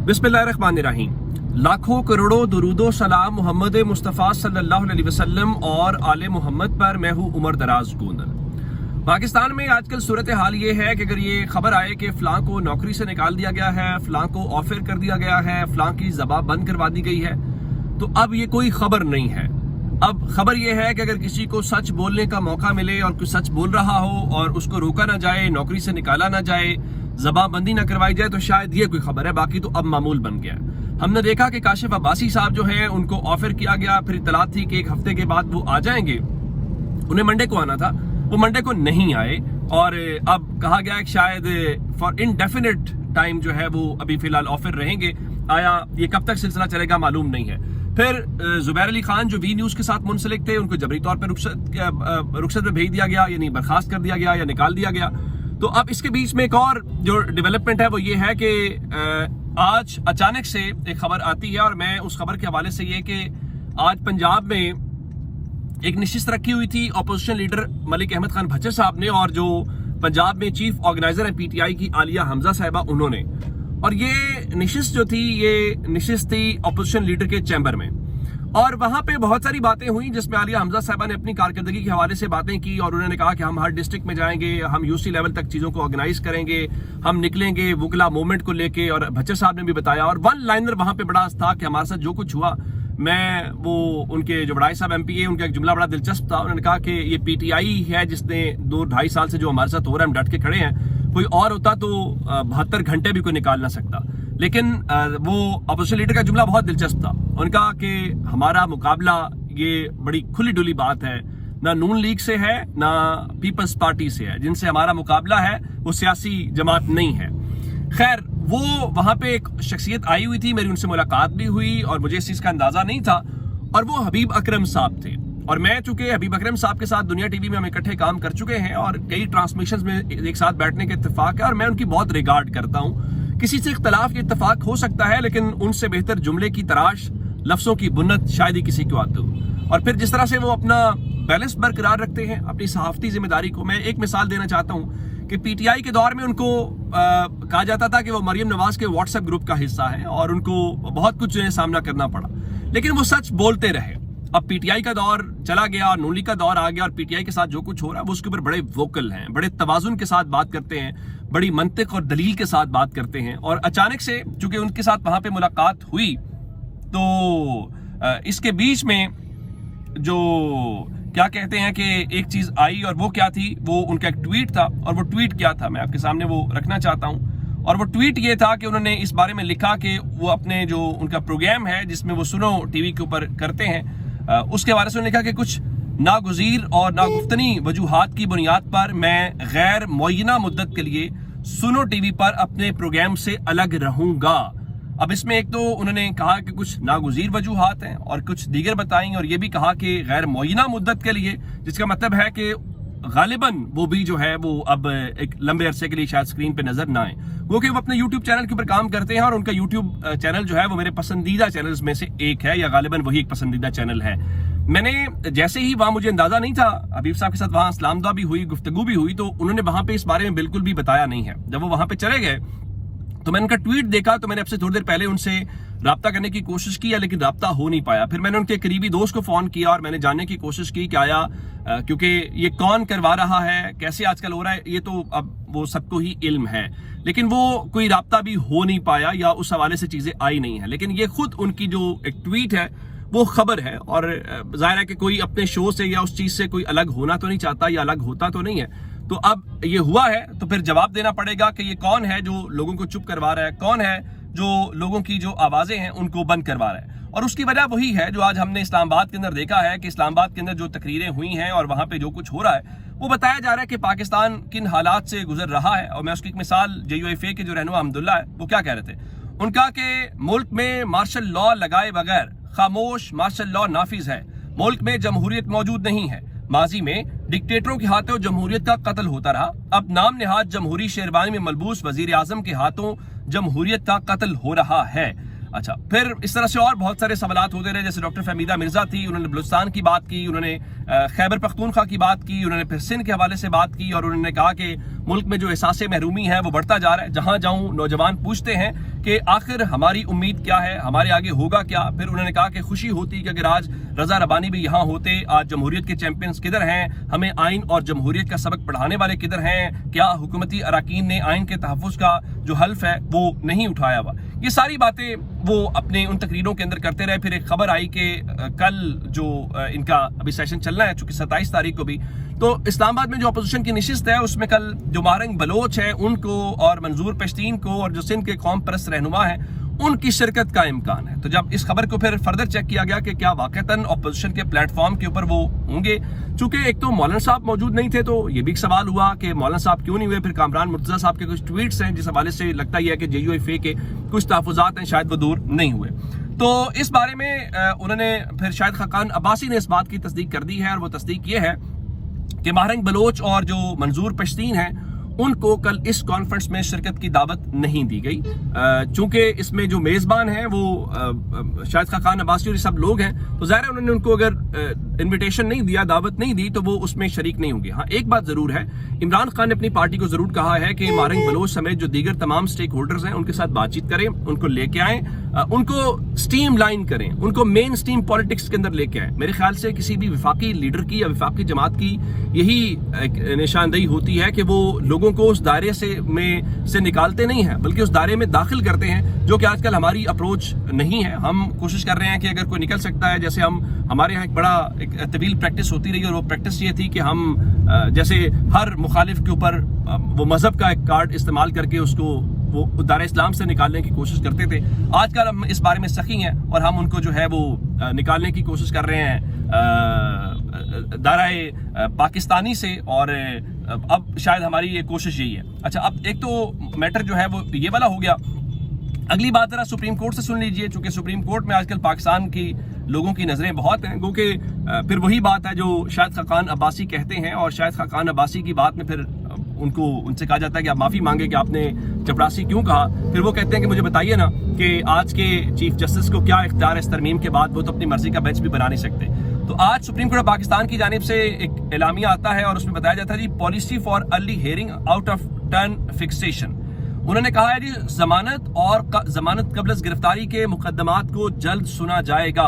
बिस्मिल्लाहिर्रहमानिर्रहीम। लाखों करोड़ों दुरूदो सलाम मोहम्मद मुस्तफ़ा सल्लल्लाहु अलैहि वसल्लम और आले मोहम्मद पर। मैं हूँ उमर दराज गोंदल। पाकिस्तान में आजकल सूरत हाल ये है कि अगर ये खबर आए कि फ़लाँ को नौकरी से निकाल दिया गया है, फ़लाँ को ऑफर कर दिया गया है, फ़लाँ की ज़बान बंद करवा दी गई है, तो अब ये कोई खबर नहीं है। अब खबर ये है कि अगर किसी को सच बोलने का मौका मिले और कोई सच बोल रहा हो और उसको रोका ना जाए, नौकरी से निकाला ना जाए, ज़बानबंदी ना करवाई जाए, तो शायद ये कोई खबर है। बाकी तो अब मामूल बन गया। हमने देखा कि काशिफ अब्बासी साहब जो हैं उनको ऑफर किया गया, फिर इत्तला थी कि एक हफ्ते के बाद वो आ जाएंगे। उन्हें मंडे को आना था, वो मंडे को नहीं आए और अब कहा गया कि शायद फॉर इनडेफिनिट टाइम जो है वो अभी फिलहाल ऑफर रहेंगे। आया ये कब तक सिलसिला चलेगा मालूम नहीं है। फिर जुबैर अली खान जो वी न्यूज़ के साथ मुंसलिक थे, उनको जबरी तौर पर रुखसत में भेज दिया गया, यानी बर्खास्त कर दिया गया या निकाल दिया गया। तो अब इसके बीच में एक और जो डेवलपमेंट है वो ये है कि आज अचानक से एक खबर आती है और मैं उस खबर के हवाले से ये कि आज पंजाब में एक नशिस्त रखी हुई थी अपोजिशन लीडर मलिक अहमद खान भच्चर साहब ने, और जो पंजाब में चीफ ऑर्गेनाइजर है पीटीआई की आलिया हमजा साहिबा, उन्होंने। और ये नशिस्त जो थी, ये नशिस्त थी अपोजिशन लीडर के चैम्बर में, और वहां पे बहुत सारी बातें हुई जिसमें आलिया हमजा साहिबा ने अपनी कारकर्दगी के हवाले से बातें की और उन्होंने कहा कि हम हर डिस्ट्रिक्ट में जाएंगे, हम यूसी लेवल तक चीज़ों को ऑर्गेनाइज करेंगे, हम निकलेंगे वुकला मूवमेंट को लेके। और भच्चर साहब ने भी बताया, और वन लाइनर वहां पे बड़ा था कि हमारे साथ जो कुछ हुआ, मैं वो उनके जो बड़ाई साहब एमपी है, उनका एक जुमला बड़ा दिलचस्प था। उन्होंने कहा कि ये पीटीआई है जिसने 2-2.5 साल से जो हमारे साथ हो रहा है, हम डट के खड़े हैं। कोई और होता तो 72 घंटे भी कोई निकाल ना सकता। लेकिन वो अपोजिशन लीडर का जुमला बहुत दिलचस्प था। उनका कि हमारा मुकाबला ये बड़ी खुली डुली बात है, ना नून लीग से है ना पीपल्स पार्टी से है, जिनसे हमारा मुकाबला है वो सियासी जमात नहीं है। खैर, वो वहां पे एक शख्सियत आई हुई थी, मेरी उनसे मुलाकात भी हुई और मुझे इस चीज का अंदाजा नहीं था, और वो हबीब अकरम साहब थे। और मैं चूंकि हबीब अकरम साहब के साथ दुनिया टीवी में हम इकट्ठे काम कर चुके हैं और कई ट्रांसमिशंस में एक साथ बैठने के इत्तेफाक है, और मैं उनकी बहुत रिगार्ड करता हूँ। किसी से इख्तलाफ या इत्तेफाक हो सकता है, लेकिन उनसे बेहतर जुमले की तराश, लफ्जों की बुन्नत शायद ही किसी को आती हो। और फिर जिस तरह से वो अपना बैलेंस बरकरार रखते हैं अपनी सहाफती जिम्मेदारी को, मैं एक मिसाल देना चाहता हूँ कि पीटीआई के दौर में उनको कहा जाता था कि वो मरियम नवाज के व्हाट्सएप ग्रुप का हिस्सा है और उनको बहुत कुछ सामना करना पड़ा, लेकिन वो सच बोलते रहे। अब पीटीआई का दौर चला गया और नून लीग का दौर आ गया, और पीटीआई के साथ जो कुछ हो रहा है वो उसके ऊपर बड़े वोकल हैं, बड़े तवाजुन के साथ बात करते हैं, बड़ी मंतिक और दलील के साथ बात करते हैं। और अचानक से चूंकि उनके साथ वहां पे मुलाकात हुई, तो इसके बीच में जो क्या कहते हैं कि एक चीज आई, और वो क्या थी, वो उनका एक ट्वीट था। और वो ट्वीट क्या था मैं आपके सामने वो रखना चाहता हूं। और वो ट्वीट ये था कि उन्होंने इस बारे में लिखा कि वो अपने जो उनका प्रोग्राम है जिसमें वो सुनो टीवी के ऊपर करते हैं, उसके बारे में लिखा कि कुछ नागुज़ीर और नागुफ्तनी वजूहात की बुनियाद पर मैं गैर मुअय्यना मुद्दत के लिए सुनो टीवी पर अपने प्रोग्राम से अलग रहूंगा। अब इसमें एक तो उन्होंने कहा कि कुछ नागुज़ीर वजूहात हैं और कुछ दीगर बताई, और ये भी कहा कि गैर मुअय्यना मुद्दत के लिए, जिसका मतलब है कि गालिबन वो भी जो है वो अब एक लंबे अरसे के लिए शायद स्क्रीन पे नजर ना आए। वो कि वो अपने यूट्यूब चैनल के ऊपर काम करते हैं और उनका यूट्यूब चैनल जो है वो मेरे पसंदीदा चैनल्स में से एक है, या गालिबन वही एक पसंदीदा चैनल है। मैंने जैसे ही वहां, मुझे अंदाजा नहीं था, हबीब साहब के साथ वहां सलाम दुआ भी हुई, गुफ्तगू भी हुई, तो उन्होंने वहां पे इस बारे में बिल्कुल भी बताया नहीं है। जब वो वहां पे चले गए तो मैंने उनका ट्वीट देखा, तो मैंने अब से थोड़ी देर पहले उनसे राब्ता करने की कोशिश की, लेकिन राब्ता हो नहीं पाया। फिर मैंने उनके करीबी दोस्त को फोन किया और मैंने जानने की कोशिश की कि आया क्योंकि ये कौन करवा रहा है, कैसे आजकल हो रहा है, ये तो अब वो सबको ही इल्म है, लेकिन वो कोई राब्ता भी हो नहीं पाया या उस हवाले से चीजें आई नहीं है। लेकिन ये खुद उनकी जो एक ट्वीट है वो खबर है, और जाहिर है कि कोई अपने शो से या उस चीज से कोई अलग होना तो नहीं चाहता, या अलग होता तो नहीं है। तो अब ये हुआ है तो फिर जवाब देना पड़ेगा कि ये कौन है जो लोगों को चुप करवा रहा है, कौन है जो लोगों की जो आवाजें हैं उनको बंद करवा रहा है। और उसकी वजह वही है जो आज हमने इस्लामाबाद के अंदर देखा है कि इस्लामाबाद के अंदर जो तकरीरें हुई हैं और वहां पे जो कुछ हो रहा है, वो बताया जा रहा है कि पाकिस्तान किन हालात से गुजर रहा है। और मैं उसकी एक मिसाल, JUIFA के जो रहनुमा अहमदुल्ला है, वो क्या कह रहे थे, उनका कि मुल्क में मार्शल लॉ लगाए बगैर खामोश मार्शल लॉ नाफिज है, मुल्क में जमहूरियत मौजूद नहीं है। माजी में डिक्टेटरों के हाथों जमहूरियत का कत्ल होता रहा, अब नाम निहाद जमहूरी शेरवानी में मलबूस वजीर आजम के हाथों जमहूरियत का कत्ल हो रहा है। अच्छा, फिर इस तरह से और बहुत सारे सवालात होते रहे, जैसे डॉक्टर फहमीदा मिर्जा थी, उन्होंने बलूचिस्तान की बात की, उन्होंने खैबर पख्तूनख्वा की बात की, उन्होंने फिर सिंध के हवाले से बात की, और उन्होंने कहा कि मुल्क में जो एहसास महरूमी है वो बढ़ता जा रहा है। जहां जाऊं नौजवान पूछते हैं कि आखिर हमारी उम्मीद क्या है, हमारे आगे होगा क्या। फिर उन्होंने कहा कि खुशी होती कि अगर आज रजा रबानी भी यहाँ होते, आज जमहूरियत के चैंपियंस किधर हैं, हमें आइन और जमहूरियत का सबक पढ़ाने वाले किधर हैं, क्या हुकूमती अराकीन ने आइन के तहफ़्फ़ुज़ का जो हल्फ है वो नहीं उठाया हुआ। ये सारी बातें वो अपने उन तकरीरों के अंदर करते रहे। फिर एक खबर आई कि कल जो इनका अभी सेशन चलना है, चूंकि 27 तारीख को भी, तो इस्लामाबाद में जो अपोजिशन की नशिस्त है उसमें कल जो मारंग बलोच है उनको और मंजूर पश्तीन को और जो सिंध के कौम परस्त रहनुमा है उनकी शिरकत का इम्कान है। तो जब इस खबर को फिर फर्दर चेक किया गया कि क्या वाकईतन अपोजिशन के प्लेटफॉर्म के ऊपर वो होंगे, चूंकि एक तो मौलाना साहब मौजूद नहीं थे तो ये भी एक सवाल हुआ कि मौलाना साहब क्यों नहीं हुए। फिर कामरान मुर्तज़ा साहब के कुछ ट्वीट्स हैं जिस हवाले से लगता ही है कि JUIF के कुछ तहफ़्फ़ुज़ात हैं, शायद वो दूर नहीं हुए। तो इस बारे में उन्होंने फिर शाहिद खाकान अब्बासी ने इस बात की तस्दीक कर दी है, और वो तस्दीक ये है कि मारंग बलोच और जो मंजूर पश्तीन हैं उनको कल इस कॉन्फ्रेंस में शिरकत की दावत नहीं दी गई। चूंकि इसमें जो मेज़बान हैं वो शाहिद खाकान अब्बासी और सब लोग हैं, तो ज़ाहिर है उन्होंने उनको अगर इन्विटेशन नहीं दिया, दावत नहीं दी, तो वो उसमें शरीक नहीं होंगे। हाँ, एक बात ज़रूर है, इमरान खान ने अपनी पार्टी को ज़रूर कहा है कि मारंग बलोच समेत जो दीगर तमाम स्टेक होल्डर्स हैं उनके साथ बातचीत करें, उनको लेके आएँ, उनको स्टीम लाइन करें, उनको मेन स्ट्रीम पॉलिटिक्स के अंदर लेके आए। मेरे ख्याल से किसी भी विफाकी लीडर की या विफाकी जमात की यही निशानदेही होती है कि वो लोगों को उस दायरे से निकालते नहीं है, बल्कि उस दायरे में दाखिल करते हैं, जो कि आजकल हमारी अप्रोच नहीं है। हम कोशिश कर रहे हैं कि अगर कोई निकल सकता है, जैसे हमारे यहाँ एक तवील प्रैक्टिस होती रही, और वो प्रैक्टिस ये थी कि हम जैसे हर मुखालिफ के ऊपर वो मजहब का एक कार्ड इस्तेमाल करके उसको वो दायरा इस्लाम से निकालने की कोशिश करते थे। आजकल हम इस बारे में सखी हैं और हम उनको जो है वो निकालने की कोशिश कर रहे हैं दायरा पाकिस्तानी से, और अब शायद हमारी ये कोशिश यही है। अच्छा, अब एक तो मैटर जो है वो ये वाला हो गया। अगली बात जरा सुप्रीम कोर्ट से सुन लीजिए, चूंकि सुप्रीम कोर्ट में आजकल पाकिस्तान की लोगों की नज़रें बहुत हैं, क्योंकि फिर वही बात है जो शाहिद खाकान अब्बासी कहते हैं, और शाहिद खाकान अब्बासी की बात में फिर उनसे कहा जाता है कि आप माफ़ी मांगे कि आपने चपरासी क्यों कहा। फिर वो कहते हैं कि मुझे बताइए ना कि आज के चीफ जस्टिस को क्या इख्तियार है इस तरमीम के बाद, वो तो अपनी मर्जी का बेंच भी बना नहीं सकते। तो आज सुप्रीम कोर्ट ऑफ पाकिस्तान की जानिब से एक एलामिया आता है और उसमें बताया जाता है जी, policy for early hearing out of turn fixation. उन्होंने कहा है जी, जमानत कबल गिरफ्तारी के मुकदमात को जल्द सुना जाएगा,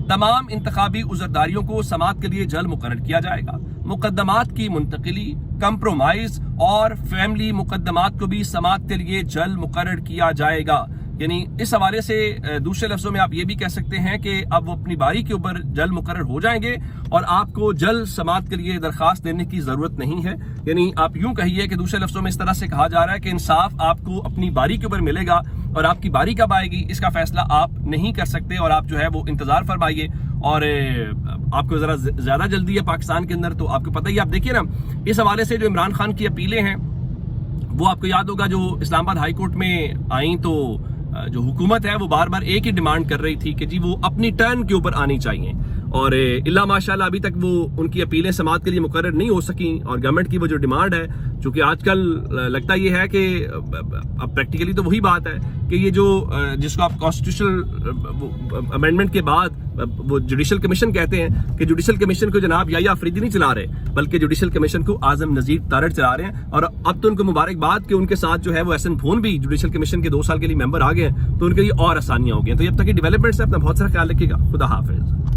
तमाम इंतखाबी उज़रदारियों को समाअत के लिए जल्द मुकर्रर किया जाएगा, मुकदमात की मुंतकिली, कंप्रोमाइज और फैमिली मुकदमात को भी समाअत के लिए जल्द मुकर्रर किया जाएगा। यानी इस हवाले से दूसरे लफ्जों में आप ये भी कह सकते हैं कि अब वो अपनी बारी के ऊपर जल्द मुकर्रर हो जाएंगे और आपको जल्द समाअत के लिए दरखास्त देने की जरूरत नहीं है। यानी आप यूं कहिए कि दूसरे लफ्जों में इस तरह से कहा जा रहा है कि इंसाफ आपको अपनी बारी के ऊपर मिलेगा, और आपकी बारी कब आएगी इसका फैसला आप नहीं कर सकते, और आप जो है वो इंतजार फरमाइए। और आपको जरा ज्यादा जल्दी है पाकिस्तान के अंदर, तो आपको पता ही, आप देखिए ना इस हवाले से जो इमरान खान की अपीलें हैं वो आपको याद होगा जो इस्लामाबाद हाई कोर्ट में आई, तो जो हुकूमत है वो बार बार एक ही डिमांड कर रही थी कि जी वो अपनी टर्न के ऊपर आनी चाहिए, और इल्ला माशाल्लाह अभी तक वो उनकी अपीलें समाअत के लिए मुकर्रर नहीं हो सकी। और गवर्नमेंट की वो जो डिमांड है, चूंकि आजकल लगता ये है कि अब प्रैक्टिकली तो वही बात है कि ये जो जिसको आप कॉन्स्टिट्यूशनल अमेंडमेंट के बाद वो जुडिशल कमीशन कहते हैं, कि जुडिशल कमीशन को जनाब याहिया अफरीदी नहीं चला रहे, बल्कि जुडिशल कमीशन को आजम नजीर तारड़ चला रहे हैं। और अब तो उनको मुबारकबाद कि उनके साथ जो है वो एहसन फोन भी जुडिशल कमीशन के 2 साल के लिए मेंबर आ गए हैं, तो उनके लिए और आसानियां हो गई। तो जब तक डेवलपमेंट से अपना बहुत सारा ख्याल रखिएगा। खुदा हाफिज।